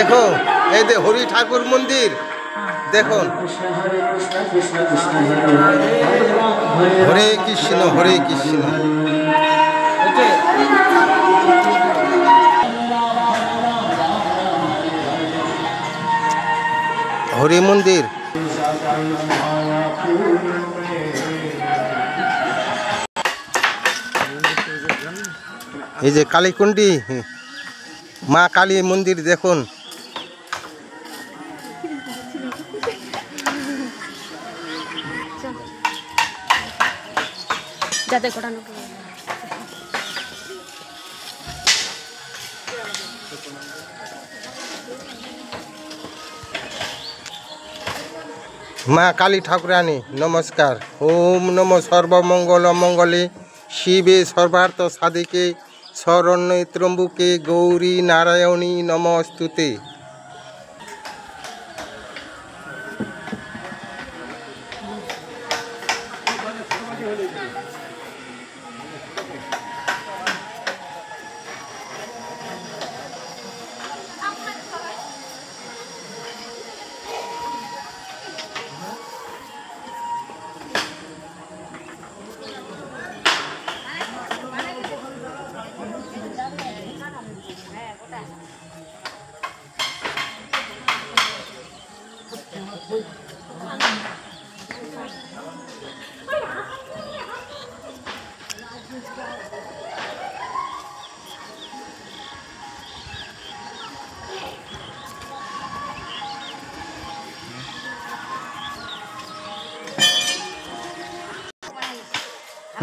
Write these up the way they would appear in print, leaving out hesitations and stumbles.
দেখো এই যে হরি ঠাকুর মন্দির দেখুন হরে কৃষ্ণ হরে কৃষ্ণ হরি মন্দির এই যে কালীকুণ্ডি মা কালী মন্দির দেখুন যাতে কোটানো মা কালী ঠাকুরানী নমস্কার। ওম নমো সর্বমঙ্গল মঙ্গলে শিবে সর্বার্থ সাধিকে শরণ্যে ত্রম্বকে গৌরী নারায়ণী নমস্তুতে।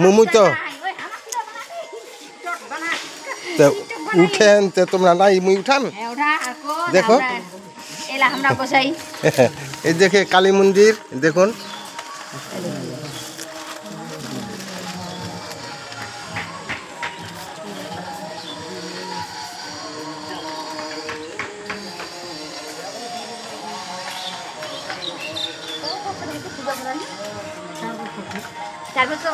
মুমুই তো উঠেন তো তোমরা নাই মুই উঠান দেখো এই দেখে কালী মন্দির দেখুন চার বছর